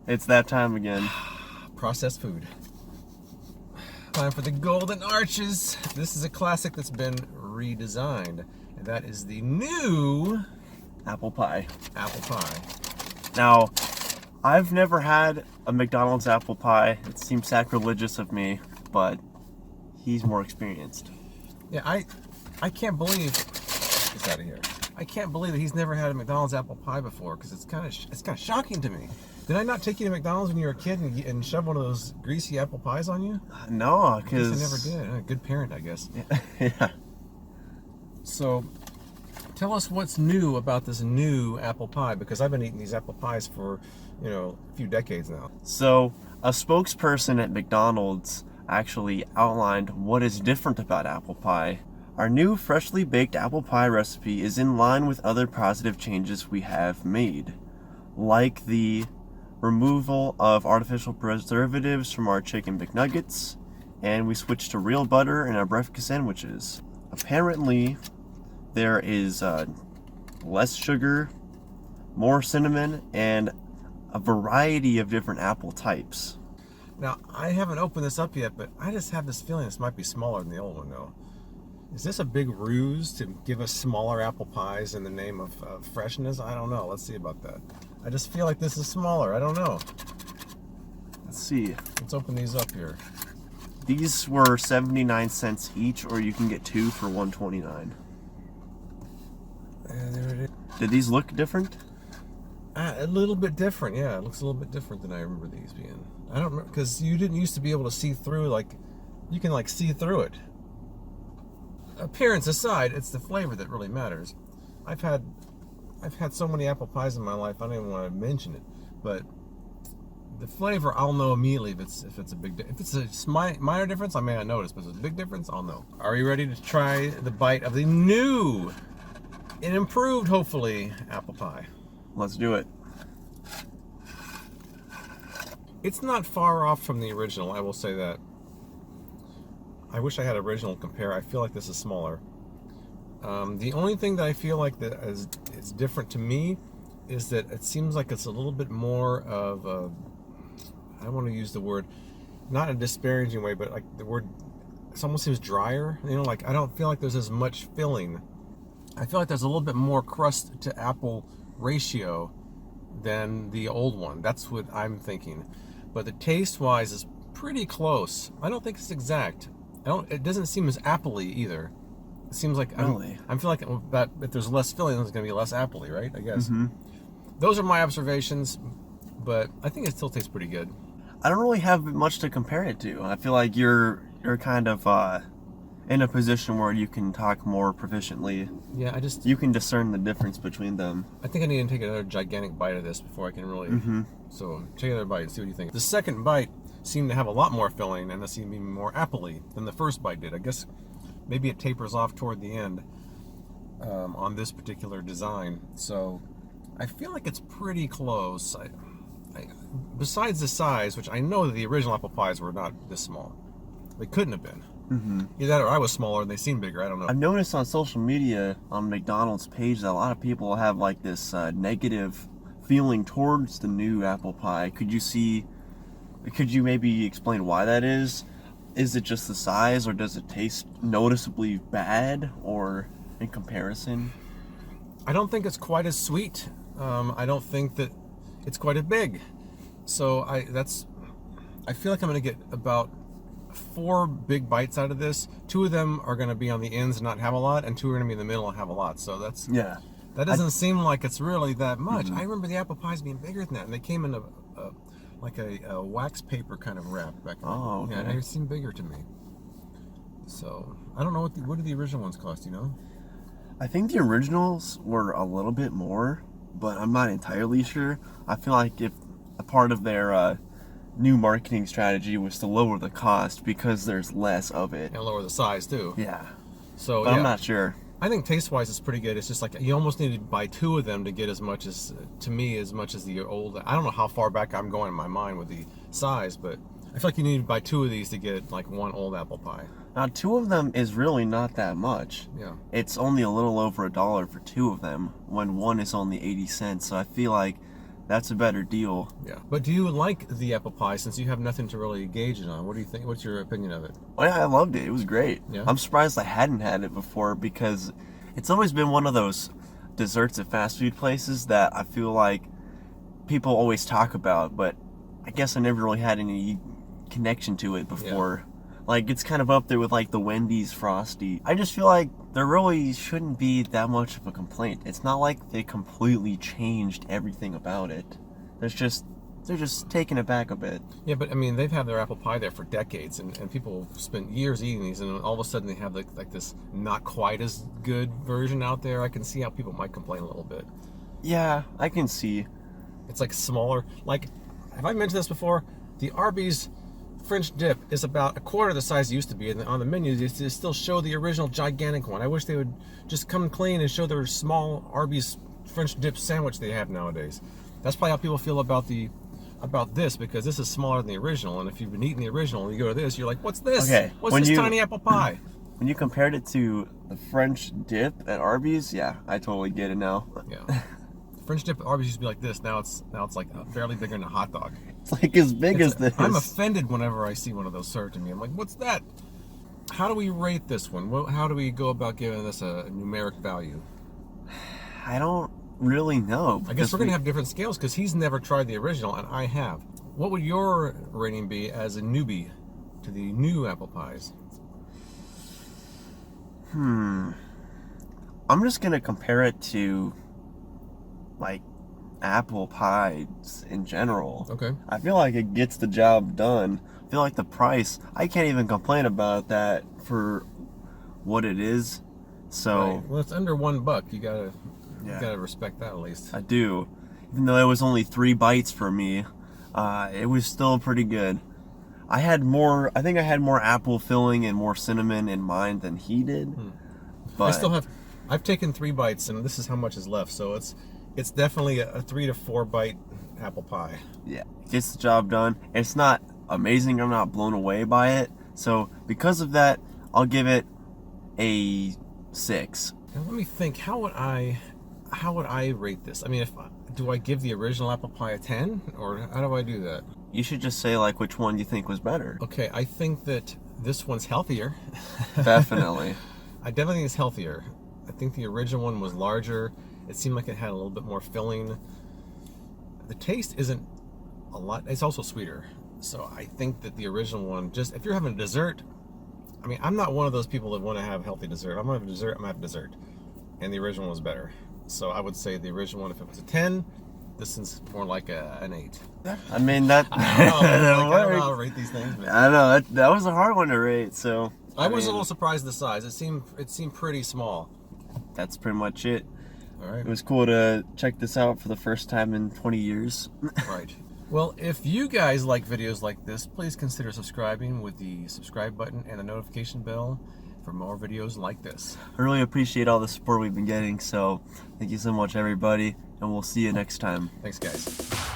It's that time again. Processed food. Time for the Golden Arches. This is a classic that's been redesigned. And that is the new Apple pie. apple pie. Now, I've never had a McDonald's apple pie. It seems sacrilegious of me, but he's more experienced. Yeah, I can't believe it's out of here. I can't believe that he's never had a McDonald's apple pie before, because it's kind of shocking to me. Did I not take you to McDonald's when you were a kid and shove one of those greasy apple pies on you? No, because I never did. A good parent, I guess. Yeah. So, tell us what's new about this new apple pie, because I've been eating these apple pies for, a few decades now. So, a spokesperson at McDonald's actually outlined what is different about apple pie. Our new freshly baked apple pie recipe is in line with other positive changes we have made, like the removal of artificial preservatives from our chicken McNuggets, and we switched to real butter in our breakfast sandwiches. Apparently, there is less sugar, more cinnamon, and a variety of different apple types. Now, I haven't opened this up yet, but I just have this feeling this might be smaller than the old one, though. Is this a big ruse to give us smaller apple pies in the name of freshness? I don't know. Let's see about that. I just feel like this is smaller. I don't know. Let's see. Let's open these up here. These were 79 cents each, or you can get two for $1.29. There it is. Did these look different? A little bit different, yeah. It looks a little bit different than I remember these being. I don't remember, because you didn't used to be able to see through, you can see through it. Appearance aside, it's the flavor that really matters. I've had so many apple pies in my life, I don't even want to mention it, but the flavor, I'll know immediately if it's a big if it's a minor difference, I may not notice, but if it's a big difference, I'll know. Are you ready to try the bite of the new and improved, hopefully, apple pie? Let's do it. It's not far off from the original, I will say that. I wish I had original to compare. I feel like this is smaller. The only thing that I feel like that is different to me is that it seems like it's a little bit more of a, I don't want to use the word, not in a disparaging way, but like the word, it almost seems drier. I don't feel like there's as much filling. I feel like there's a little bit more crust to apple ratio than the old one. That's what I'm thinking. But the taste-wise is pretty close. I don't think it's exact. It doesn't seem as appley either. It seems like Really? I feel like that if there's less filling, there's going to be less appley, right? I guess. Mm-hmm. Those are my observations, but I think it still tastes pretty good. I don't really have much to compare it to. I feel like you're kind of in a position where you can talk more proficiently. Yeah, You can discern the difference between them. I think I need to take another gigantic bite of this before I can really. Mm-hmm. So take another bite and see what you think. The second bite seemed to have a lot more filling, and it seemed to be more appley than the first bite did. I guess maybe it tapers off toward the end on this particular design. So I feel like it's pretty close. Besides the size, which I know that the original apple pies were not this small. They couldn't have been. Mm-hmm. Either that or I was smaller and they seemed bigger. I don't know. I've noticed on social media, on McDonald's page, that a lot of people have like this negative feeling towards the new apple pie. Could you maybe explain why that is? Is it just the size, or does it taste noticeably bad, or in comparison? I don't think it's quite as sweet. I don't think that it's quite as big. So I feel like I'm going to get about 4 big bites out of this. 2 of them are going to be on the ends and not have a lot, and 2 are going to be in the middle and have a lot. So that doesn't seem like it's really that much. Mm-hmm. I remember the apple pies being bigger than that, and they came in a wax paper kind of wrap back then. Oh, okay. Yeah, they seem bigger to me. So I don't know what did the original ones cost, I think the originals were a little bit more, but I'm not entirely sure. I feel like if a part of their new marketing strategy was to lower the cost because there's less of it. And lower the size too. Yeah. So But yeah. I'm not sure. I think taste-wise it's pretty good. It's just like you almost need to buy 2 of them to get as much as the old. I don't know how far back I'm going in my mind with the size, but I feel like you need to buy 2 of these to get like one old apple pie. Now, 2 of them is really not that much. Yeah. It's only a little over $1 for 2 of them, when one is only 80 cents. So I feel like that's a better deal. Yeah. But do you like the apple pie since you have nothing to really gauge it on? What do you think? What's your opinion of it? Oh yeah, I loved it. It was great. Yeah. I'm surprised I hadn't had it before because it's always been one of those desserts at fast food places that I feel like people always talk about, but I guess I never really had any connection to it before. Like, it's kind of up there with like the Wendy's Frosty. I just feel like there really shouldn't be that much of a complaint. It's not like they completely changed everything about it. They're just taking it back a bit. Yeah, but I mean, they've had their apple pie there for decades, and people spent years eating these, and all of a sudden they have like this not quite as good version out there. I can see how people might complain a little bit. Yeah, I can see. It's like smaller. Like, have I mentioned this before? The Arby's French dip is about a quarter the size it used to be, and on the menu they still show the original gigantic one. I wish they would just come clean and show their small Arby's French dip sandwich they have nowadays. That's probably how people feel about this, because this is smaller than the original, and if you've been eating the original and you go to this, you're like, what's this? Okay, What's this tiny apple pie? When you compared it to the French dip at Arby's, yeah, I totally get it now. Yeah. French dip at Arby's used to be like this. Now it's like barely bigger than a hot dog. It's like as big as this. I'm offended whenever I see one of those served to me. I'm like, what's that? How do we rate this one? How do we go about giving this a numeric value? I don't really know. I guess we're going to have different scales because he's never tried the original and I have. What would your rating be as a newbie to the new apple pies? I'm just going to compare it to like apple pies in general. Okay. I feel like it gets the job done. I feel like the price, I can't even complain about that for what it is. So, right. Well, it's under $1. You gotta respect that at least. I do. Even though it was only 3 bites for me, it was still pretty good. I think I had more apple filling and more cinnamon in mine than he did. But I've taken 3 bites and this is how much is left. So it's definitely a 3 to 4 bite apple pie. Yeah, it gets the job done. It's not amazing. I'm not blown away by it. So because of that, I'll give it a 6. Now let me think. How would I rate this? I mean, do I give the original apple pie a 10, or how do I do that? You should just say like which one you think was better. Okay, I think that this one's healthier. Definitely. I definitely think it's healthier. I think the original one was larger. It seemed like it had a little bit more filling. The taste isn't a lot. It's also sweeter. So I think that the original one, just if you're having a dessert, I mean, I'm not one of those people that want to have healthy dessert. I'm going to have dessert, I'm going to have dessert. And the original was better. So I would say the original one, if it was a 10, this is more like an 8. I mean, that I don't know how to rate these things, man. I don't know. That was a hard one to rate, so I was a little surprised at the size. It seemed pretty small. That's pretty much it. All right. It was cool to check this out for the first time in 20 years. Right. Well, if you guys like videos like this, please consider subscribing with the subscribe button and the notification bell for more videos like this. I really appreciate all the support we've been getting, so thank you so much, everybody, and we'll see you next time. Thanks, guys.